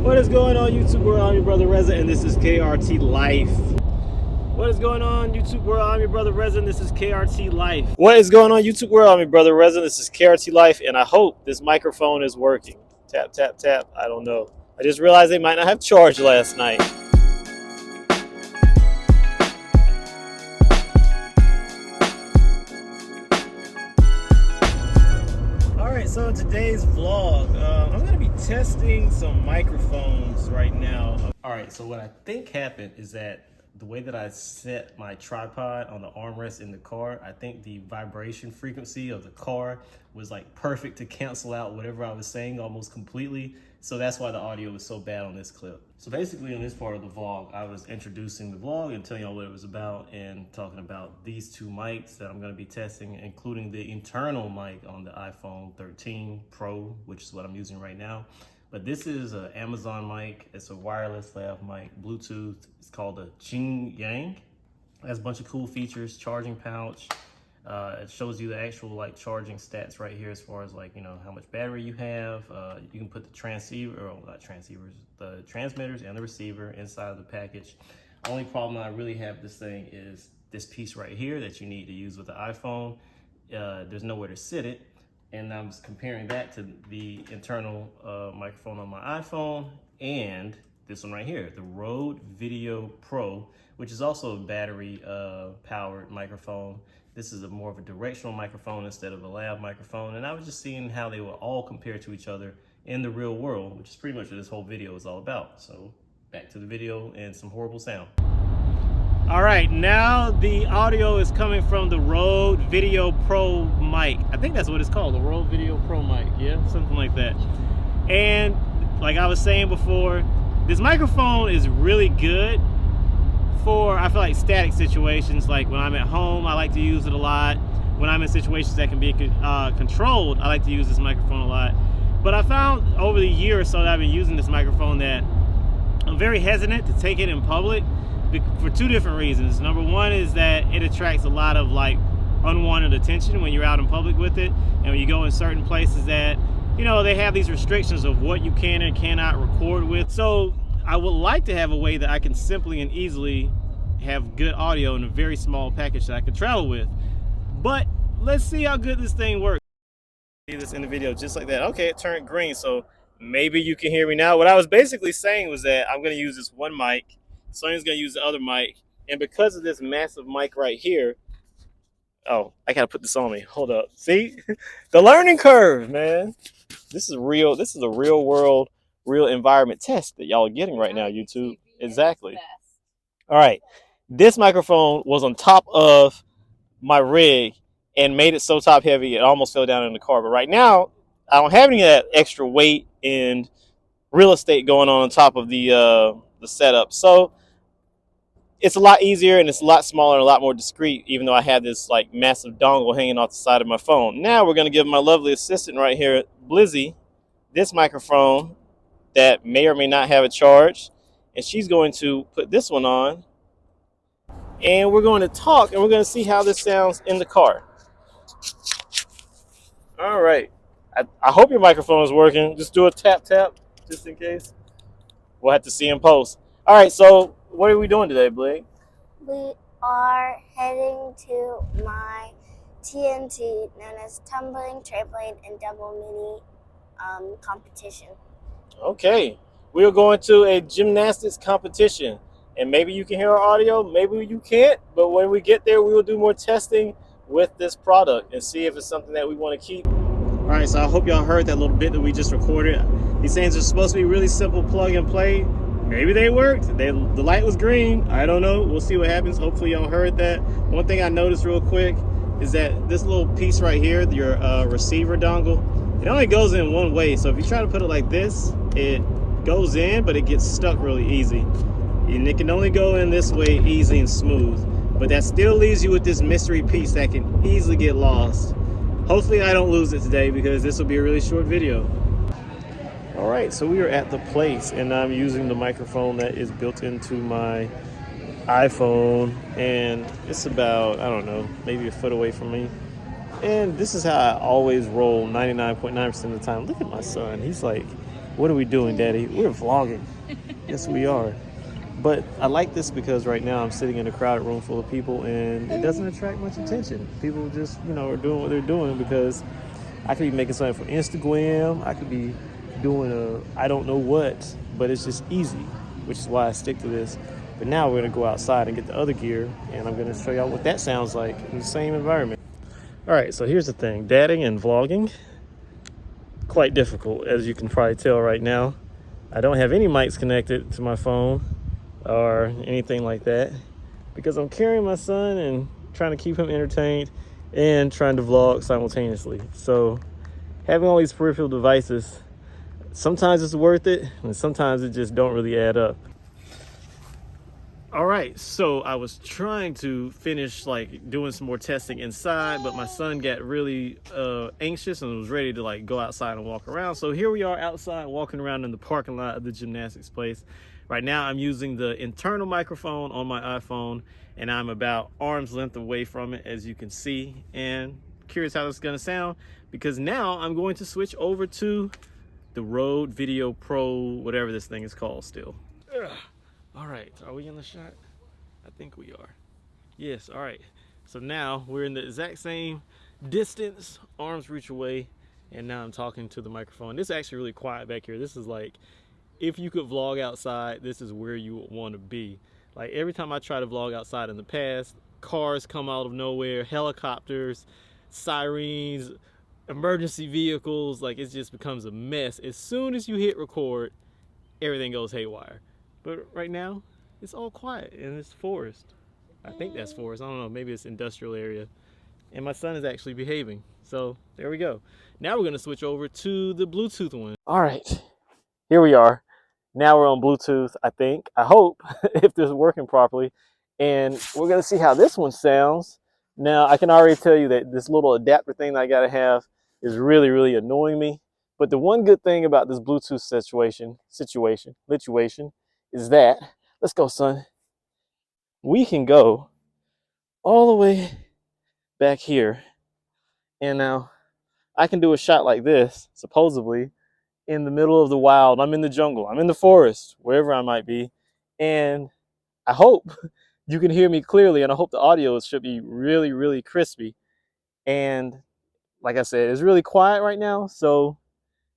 What is going on, YouTube world? I'm your brother Reza, and this is KRT Life. What is going on, YouTube world? I'm your brother Reza, and this is KRT Life. What is going on, YouTube world? I'm your brother Reza, this is KRT Life, and I hope this microphone is working. Tap, tap, tap. I don't know. I just realized they might not have charged last night. So in today's vlog, I'm going to be testing some microphones right now. Alright, so what I think happened is that the way that I set my tripod on the armrest in the car, I think the vibration frequency of the car was like perfect to cancel out whatever I was saying almost completely. So that's why the audio was so bad on this clip. So basically in this part of the vlog, I was introducing the vlog and telling y'all what it was about and talking about these two mics that I'm going to be testing, including the internal mic on the iPhone 13 Pro, which is what I'm using right now. But this is an Amazon mic. It's a wireless lav mic, Bluetooth. It's called a CZHiYANG. It has a bunch of cool features, charging pouch. It shows you the actual like charging stats right here as far as like, you know, how much battery you have. You can put the transceiver, or not transceivers, the transmitters and the receiver inside of the package. Only problem I really have with this thing is this piece right here that you need to use with the iPhone. There's nowhere to sit it. And I'm comparing that to the internal microphone on my iPhone and this one right here, the Rode Video Pro, which is also a battery powered microphone. This is more of a directional microphone instead of a lav microphone. And I was just seeing how they will all compare to each other in the real world, which is pretty much what this whole video is all about. So back to the video and some horrible sound. All right, now the audio is coming from the Rode Video Pro mic. I think that's what it's called, the Rode Video Pro mic, yeah, something like that. And like I was saying before, this microphone is really good for, I feel like, static situations. Like when I'm at home, I like to use it a lot. When I'm in situations that can be controlled, I like to use this microphone a lot. But I found over the year or so that I've been using this microphone that I'm very hesitant to take it in public for two different reasons. Number one is that it attracts a lot of like unwanted attention when you're out in public with it, and when you go in certain places that, you know, they have these restrictions of what you can and cannot record with. So I would like to have a way that I can simply and easily have good audio in a very small package that I can travel with. But let's see how good this thing works. See this in the video just like that. Okay, it turned green, so maybe you can hear me now. What I was basically saying was that I'm going to use this one mic, Sony's going to use the other mic, and because of this massive mic right here, oh, I got to put this on me. Hold up. See? The learning curve, man. This is real. This is a real world, real environment test that y'all are getting right now, YouTube. Exactly. All right. This microphone was on top of my rig and made it so top heavy it almost fell down in the car. But right now, I don't have any of that extra weight and real estate going on top of the setup. So it's a lot easier and it's a lot smaller and a lot more discreet, even though I have this like massive dongle hanging off the side of my phone. Now we're going to give my lovely assistant right here, Blizzy, this microphone that may or may not have a charge. And she's going to put this one on. And we're going to talk and we're going to see how this sounds in the car. All right. I hope your microphone is working. Just do a tap, tap, just in case. We'll have to see in post. All right, so what are we doing today, Blake? We are heading to my TNT, known as Tumbling, Trampoline, and Double Mini competition. Okay, we are going to a gymnastics competition. And maybe you can hear our audio, maybe you can't. But when we get there, we will do more testing with this product and see if it's something that we want to keep. All right, so I hope y'all heard that little bit that we just recorded. These things are supposed to be really simple plug and play. Maybe they worked. The light was green. I don't know. We'll see what happens. Hopefully y'all heard that. One thing I noticed real quick is that this little piece right here, your receiver dongle, it only goes in one way. So if you try to put it like this, it goes in, but it gets stuck really easy. And it can only go in this way, easy and smooth. But that still leaves you with this mystery piece that can easily get lost. Hopefully I don't lose it today because this will be a really short video. All right, so we are at the place and I'm using the microphone that is built into my iPhone, and it's about, I don't know, maybe a foot away from me. And this is how I always roll 99.9% of the time. Look at my son. He's like What are we doing, Daddy? We're vlogging. Yes, we are. But I like this because right now I'm sitting in a crowded room full of people and it doesn't attract much attention. People just, are doing what they're doing because I could be making something for Instagram. I could be doing I don't know what, but it's just easy, which is why I stick to this. But now we're gonna go outside and get the other gear, and I'm gonna show y'all what that sounds like in the same environment. All right, so here's the thing, dadding and vlogging, quite difficult, as you can probably tell right now. I don't have any mics connected to my phone or anything like that because I'm carrying my son and trying to keep him entertained and trying to vlog simultaneously. So having all these peripheral devices, sometimes it's worth it and sometimes it just don't really add up. All right, so I was trying to finish doing some more testing inside, but my son got really anxious and was ready to go outside and walk around. So here we are outside walking around in the parking lot of the gymnastics place. Right now I'm using the internal microphone on my iPhone and I'm about arm's length away from it, as you can see, and curious how this is gonna sound because now I'm going to switch over to the Rode Video Pro, whatever this thing is called still. Ugh. All right, are we in the shot? I think we are. Yes, all right. So now we're in the exact same distance, arm's reach away, and now I'm talking to the microphone. This is actually really quiet back here. This is if you could vlog outside, this is where you would want to be. Every time I try to vlog outside in the past, cars come out of nowhere, helicopters, sirens, emergency vehicles, it just becomes a mess. As soon as you hit record, everything goes haywire. But right now, it's all quiet and it's forest. I think that's forest. I don't know, maybe it's industrial area. And my son is actually behaving. So there we go. Now we're gonna switch over to the Bluetooth one. All right, here we are. Now we're on Bluetooth, I think. I hope, if this is working properly. And we're gonna see how this one sounds. Now, I can already tell you that this little adapter thing that I gotta have is really, really annoying me. But the one good thing about this Bluetooth situation is that, let's go, son. We can go all the way back here. And now I can do a shot like this, supposedly, in the middle of the wild. I'm in the jungle, I'm in the forest, wherever I might be. And I hope you can hear me clearly, and I hope the audio should be really, really crispy. And like I said, it's really quiet right now, so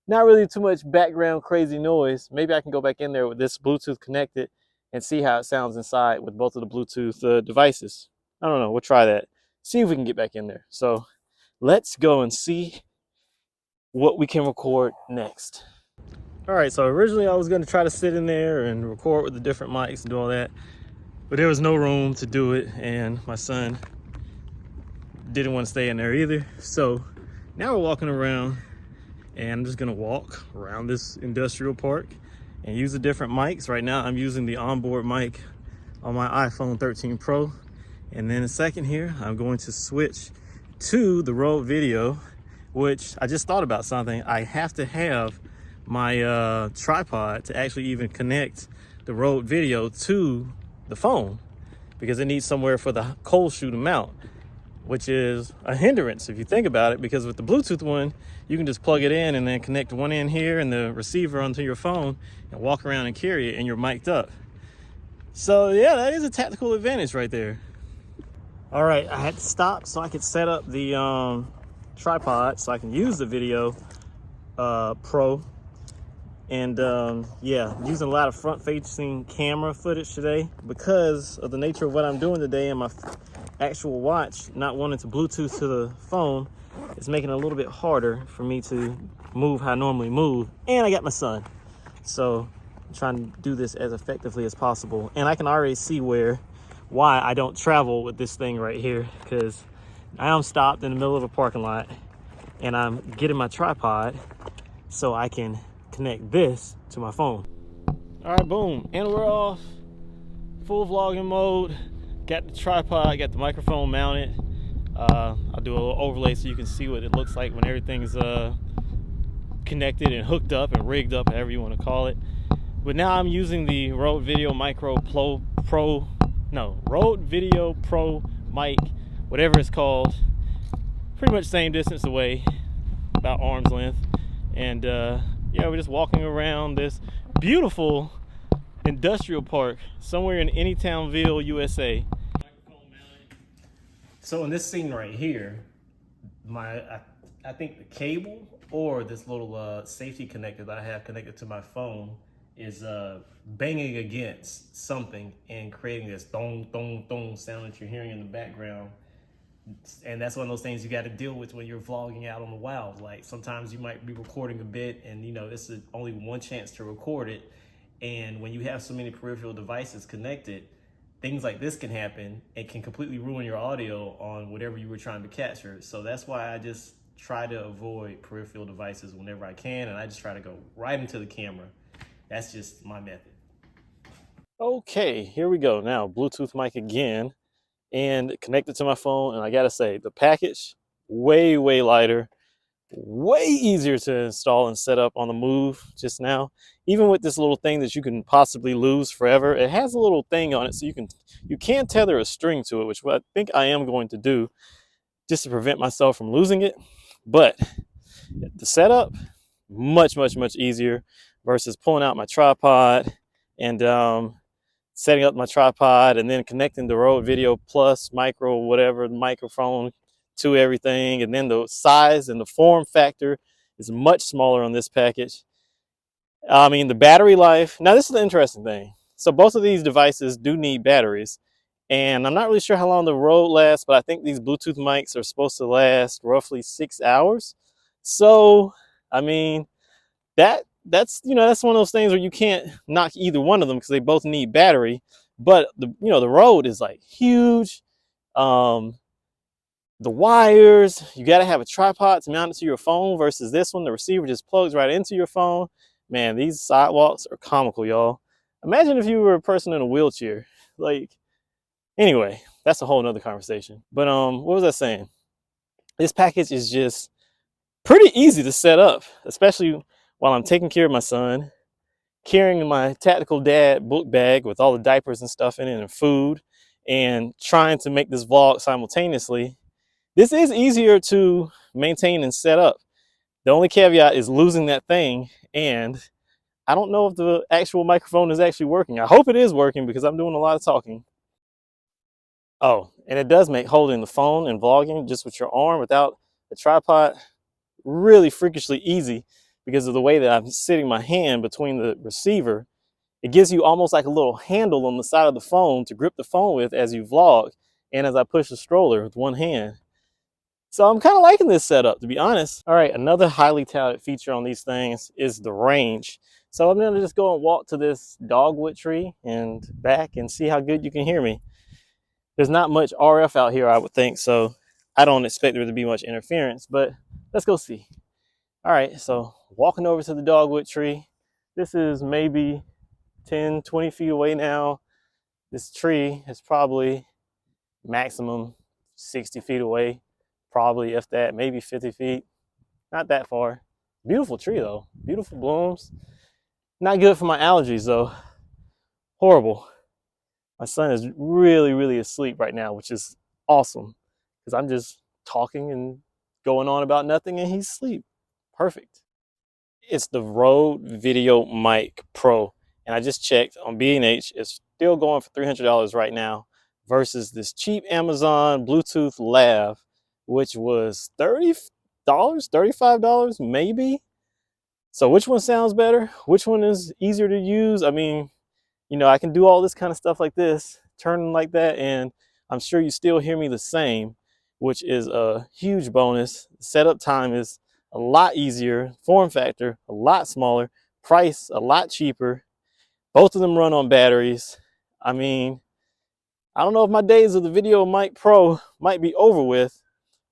not really too much background crazy noise. Maybe I can go back in there with this Bluetooth connected and see how it sounds inside with both of the Bluetooth devices. I don't know, we'll try that. See if we can get back in there. So let's go and see what we can record next. All right, so originally I was gonna try to sit in there and record with the different mics and do all that, but there was no room to do it and my son didn't want to stay in there either. So now we're walking around and I'm just gonna walk around this industrial park and use the different mics. Right now I'm using the onboard mic on my iPhone 13 Pro. And then in a second here, I'm going to switch to the Rode Video, which I just thought about something. I have to have my tripod to actually even connect the Rode Video to the phone because it needs somewhere for the cold shoe to mount, which is a hindrance if you think about it, because with the Bluetooth one, you can just plug it in and then connect one end here and the receiver onto your phone and walk around and carry it and you're mic'd up. So yeah, that is a tactical advantage right there. All right, I had to stop so I could set up the tripod so I can use the Video Pro. And yeah, using a lot of front-facing camera footage today because of the nature of what I'm doing today and my actual watch not wanting to Bluetooth to the phone. It's making it a little bit harder for me to move how I normally move. And I got my son. So I'm trying to do this as effectively as possible. And I can already see why I don't travel with this thing right here, because I am stopped in the middle of a parking lot and I'm getting my tripod so I can connect this to my phone. All right, boom, and we're off. Full vlogging mode. Got the tripod, got the microphone mounted. I'll do a little overlay so you can see what it looks like when everything's connected and hooked up and rigged up, however you want to call it. But now I'm using the Rode Video Rode Video Pro mic, whatever it's called. Pretty much same distance away, about arm's length. And Yeah, we're just walking around this beautiful industrial park somewhere in Anytownville, USA. So in this scene right here, I think the cable or this little safety connector that I have connected to my phone is banging against something and creating this thong thong thong sound that you're hearing in the background. And that's one of those things you got to deal with when you're vlogging out on the wild. Like sometimes you might be recording a bit and you know this is only one chance to record it, and when you have so many peripheral devices connected, things like this can happen and can completely ruin your audio on whatever you were trying to capture. So that's why I just try to avoid peripheral devices whenever I can, and I just try to go right into the camera. That's just my method. Okay, here we go. Now, Bluetooth mic again and connected to my phone. And I gotta say, the package, way lighter, way easier to install and set up on the move just now. Even with this little thing that you can possibly lose forever, it has a little thing on it so you can tether a string to it, which I think I am going to do just to prevent myself from losing it. But the setup, much easier versus pulling out my tripod and setting up my tripod and then connecting the Rode Video Plus micro, whatever, microphone to everything. And then the size and the form factor is much smaller on this package. I mean, the battery life. Now, this is the interesting thing. So both of these devices do need batteries. And I'm not really sure how long the Rode lasts, but I think these Bluetooth mics are supposed to last roughly 6 hours. So, I mean, that's that's one of those things where you can't knock either one of them because they both need battery. But the Rode is like huge. The wires, you got to have a tripod to mount it to your phone versus this one, the receiver just plugs right into your phone. Man, these sidewalks are comical, y'all. Imagine if you were a person in a wheelchair. Like, anyway, that's a whole nother conversation. But what was I saying? This package is just pretty easy to set up, especially while I'm taking care of my son, carrying my tactical dad book bag with all the diapers and stuff in it and food, and trying to make this vlog simultaneously. This is easier to maintain and set up. The only caveat is losing that thing, and I don't know if the actual microphone is actually working. I hope it is working because I'm doing a lot of talking. Oh, and it does make holding the phone and vlogging just with your arm without the tripod really freakishly easy because of the way that I'm sitting my hand between the receiver. It gives you almost like a little handle on the side of the phone to grip the phone with as you vlog and as I push the stroller with one hand. So I'm kind of liking this setup, to be honest. All right, another highly touted feature on these things is the range. So I'm gonna just go and walk to this dogwood tree and back and see how good you can hear me. There's not much RF out here, I would think, so I don't expect there to be much interference, but let's go see. All right, so walking over to the dogwood tree. This is maybe 10, 20 feet away now. This tree is probably maximum 60 feet away. Probably, if that, maybe 50 feet. Not that far. Beautiful tree, though. Beautiful blooms. Not good for my allergies, though. Horrible. My son is really asleep right now, which is awesome because I'm just talking and going on about nothing, and he's asleep. Perfect. It's the Rode Video Mic Pro, and I just checked on B&H. It's still going for $300 right now versus this cheap Amazon Bluetooth LAV, which was $30, $35 maybe. So which one sounds better? Which one is easier to use? I mean, I can do all this kind of stuff like this, turning like that, and I'm sure you still hear me the same, which is a huge bonus. Setup time is a lot easier, form factor a lot smaller, price a lot cheaper. Both of them run on batteries. I mean, I don't know if my days of the Video Mic Pro might be over with,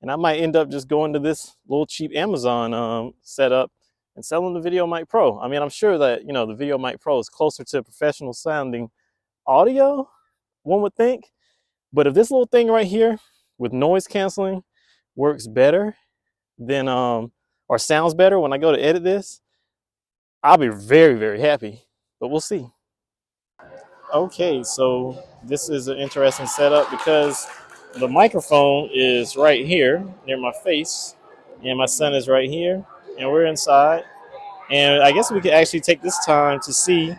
and I might end up just going to this little cheap Amazon setup and selling the Video Mic Pro. I mean, I'm sure that, the Video Mic Pro is closer to professional sounding audio, one would think. But if this little thing right here with noise canceling works better than, or sounds better when I go to edit this, I'll be very happy, but we'll see. Okay, so this is an interesting setup because the microphone is right here near my face and my son is right here and we're inside. And I guess we could actually take this time to see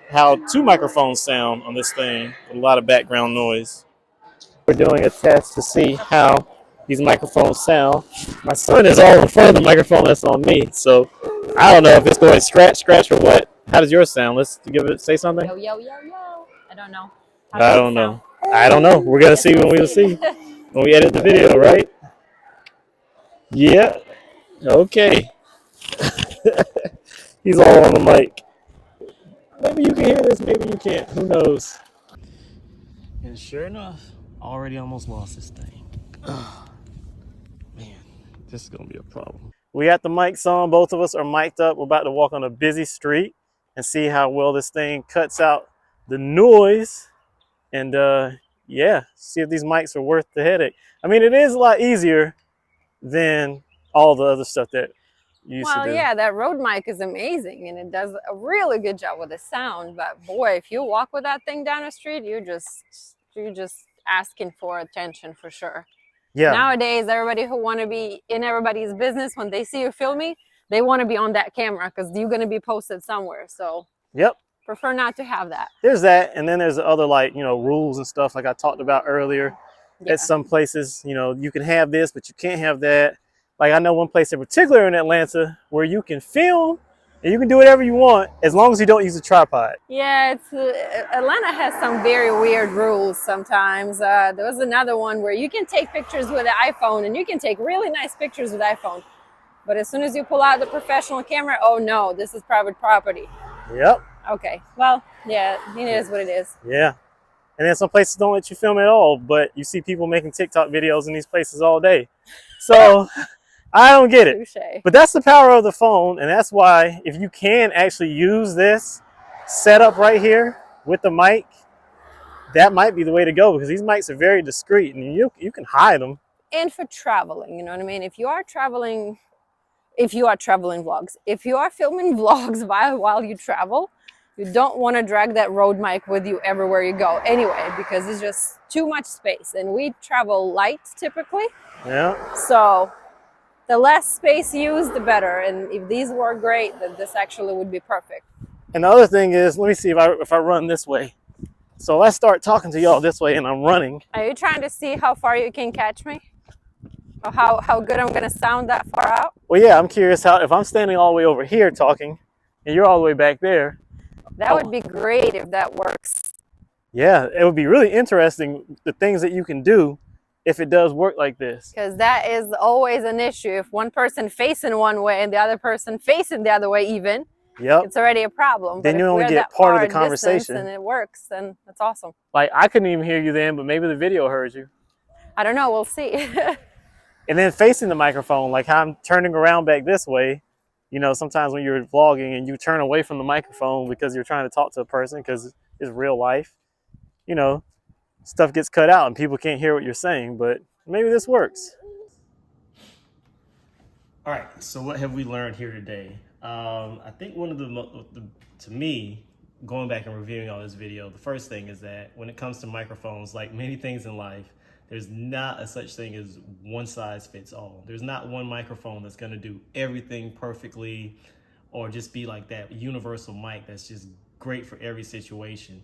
how two microphones sound on this thing with a lot of background noise. We're doing a test to see how these microphones sound. My son is all in front of the microphone that's on me, so I don't know if it's going scratch, scratch, or what. How does yours sound? Let's say something. Yo, yo, yo, yo. I don't know. I don't know. I don't know. We're gonna see when we see when we edit the video, right? Yeah. Okay. He's all on the mic. Maybe you can hear this, maybe you can't. Who knows? And sure enough, already almost lost this thing. Man, this is gonna be a problem. We got the mics on, both of us are mic'd up. We're about to walk on a busy street and see how well this thing cuts out the noise. And yeah, see if these mics are worth the headache. I mean, it is a lot easier than all the other stuff that you used to do. Well, yeah, that Rode mic is amazing and it does a really good job with the sound. But boy, if you walk with that thing down the street, you're just asking for attention for sure. Yeah. Nowadays, everybody who want to be in everybody's business, when they see you filming, they want to be on that camera because you're going to be posted somewhere. So yep. Prefer not to have that. There's that, and then there's the other, like, you know, rules and stuff like I talked about earlier. Yeah. At some places, you know, you can have this, but you can't have that. Like, I know one place in particular in Atlanta where you can film and you can do whatever you want as long as you don't use a tripod. Yeah, it's Atlanta has some very weird rules sometimes. There was another one where you can take pictures with an iPhone and you can take really nice pictures with iPhone. But as soon as you pull out the professional camera, oh no, this is private property. Yep. Okay, well, yeah, it is what it is. Yeah. And then some places don't let you film at all, but you see people making TikTok videos in these places all day. So I don't get it. Touché. But that's the power of the phone, and that's why if you can actually use this setup right here with the mic, that might be the way to go because these mics are very discreet and you can hide them. And for traveling, you know what I mean? If you are traveling vlogs, if you are filming vlogs while you travel, you don't want to drag that Rode mic with you everywhere you go anyway, because it's just too much space. And we travel light typically. Yeah. So the less space used, the better. And if these work great, then this actually would be perfect. And the other thing is, let me see if I run this way. So let's start talking to y'all this way and I'm running. Are you trying to see how far you can catch me? Or how good I'm going to sound that far out? Well, yeah, I'm curious how, if I'm standing all the way over here talking and you're all the way back there. That would be great if that works. Yeah, it would be really interesting, the things that you can do if it does work like this. Because that is always an issue. If one person facing one way and the other person facing the other way even, yep, it's already a problem. Then but you if only we're get that part of far the conversation. and it works, then that's awesome. Like, I couldn't even hear you then, but maybe the video heard you. I don't know, we'll see. And then facing the microphone, like how I'm turning around back this way, you know, sometimes when you're vlogging and you turn away from the microphone because you're trying to talk to a person because it's real life, you know, stuff gets cut out and people can't hear what you're saying, but maybe this works. All right, so what have we learned here today? I think one of to me, going back and reviewing all this video, the first thing is that when it comes to microphones, like many things in life, there's not a such thing as one size fits all. There's not one microphone that's gonna do everything perfectly or just be like that universal mic that's just great for every situation.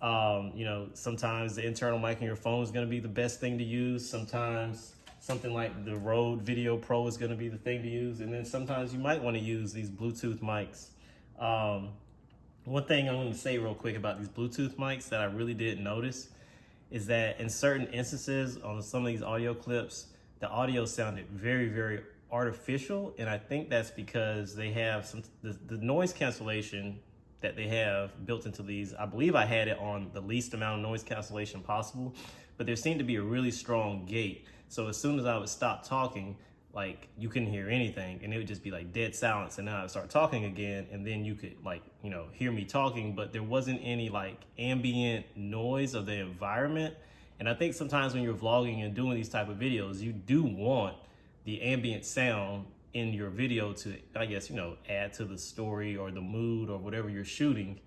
You know, sometimes the internal mic in your phone is gonna be the best thing to use. Sometimes something like the Rode Video Pro is gonna be the thing to use. And then sometimes you might wanna use these Bluetooth mics. One thing I'm gonna say real quick about these Bluetooth mics that I really didn't notice is that in certain instances on some of these audio clips, the audio sounded very, very artificial. And I think that's because they have the noise cancellation that they have built into these. I believe I had it on the least amount of noise cancellation possible, but there seemed to be a really strong gate. So as soon as I would stop talking, like you couldn't hear anything and it would just be like dead silence. And then I would start talking again and then you could, like, you know, hear me talking, but there wasn't any like ambient noise of the environment. And I think sometimes when you're vlogging and doing these type of videos, you do want the ambient sound in your video to, I guess, you know, add to the story or the mood or whatever you're shooting.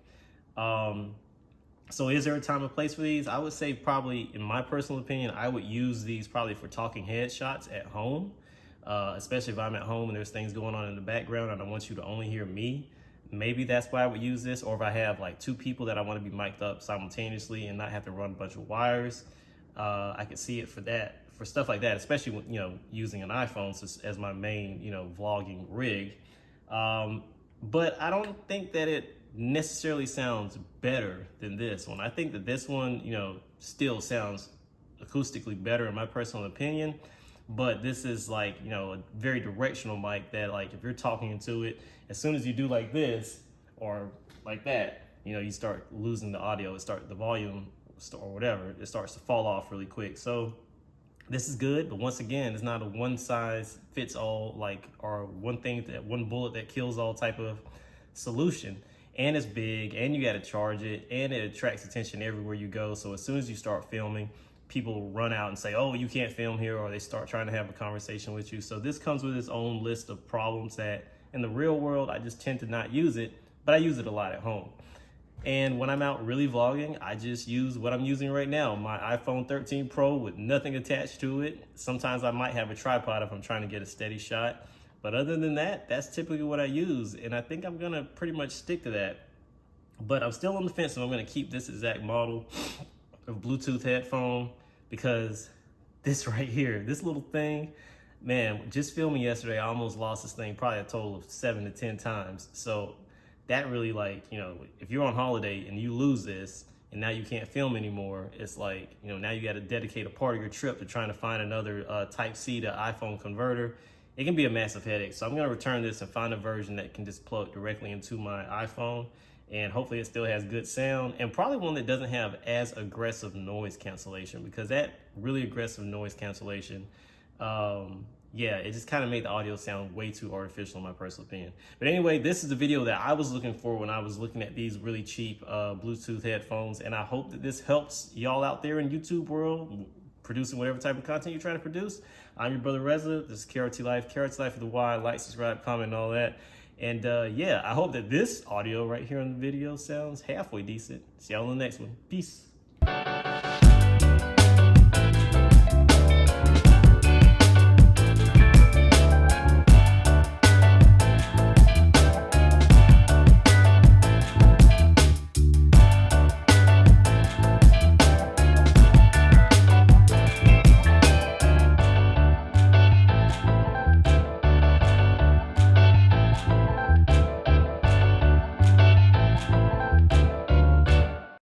So is there a time and place for these? I would say probably, in my personal opinion, I would use these probably for talking head shots at home. especially if I'm at home and there's things going on in the background and I want you to only hear me. Maybe that's why I would use this. Or if I have like 2 people that I want to be mic'd up simultaneously and not have to run a bunch of wires, I could see it for that, for stuff like that, especially when, using an iPhone as my main, vlogging rig. But I don't think that it necessarily sounds better than this one. I think that this one, still sounds acoustically better in my personal opinion. But this is like, a very directional mic that, like, if you're talking into it, as soon as you do like this or like that, you start losing the audio. The volume or whatever, it starts to fall off really quick. So this is good, but once again, it's not a one size fits all, or one bullet that kills all type of solution. And it's big, and you got to charge it, and it attracts attention everywhere you go. So as soon as you start filming, people run out and say, oh, you can't film here, or they start trying to have a conversation with you. So this comes with its own list of problems that in the real world, I just tend to not use it, but I use it a lot at home. And when I'm out really vlogging, I just use what I'm using right now, my iPhone 13 Pro with nothing attached to it. Sometimes I might have a tripod if I'm trying to get a steady shot. But other than that, that's typically what I use. And I think I'm gonna pretty much stick to that. But I'm still on the fence if I'm gonna keep this exact model of Bluetooth headphone, because this right here, this little thing, man, just filming yesterday, I almost lost this thing probably a total of 7 to 10 times. So that really, like, if you're on holiday and you lose this and now you can't film anymore, it's like, now you got to dedicate a part of your trip to trying to find another Type-C to iPhone converter. It can be a massive headache. So I'm going to return this and find a version that can just plug directly into my iPhone. And hopefully it still has good sound, and probably one that doesn't have as aggressive noise cancellation, because that really aggressive noise cancellation, yeah, it just kind of made the audio sound way too artificial in my personal opinion. But anyway, this is the video that I was looking for when I was looking at these really cheap Bluetooth headphones. And I hope that this helps y'all out there in YouTube world, producing whatever type of content you're trying to produce. I'm your brother Reza. This is KRT Life. KRT Life with the Y. Like, subscribe, comment, and all that. And yeah, I hope that this audio right here in the video sounds halfway decent. See y'all in the next one. Peace.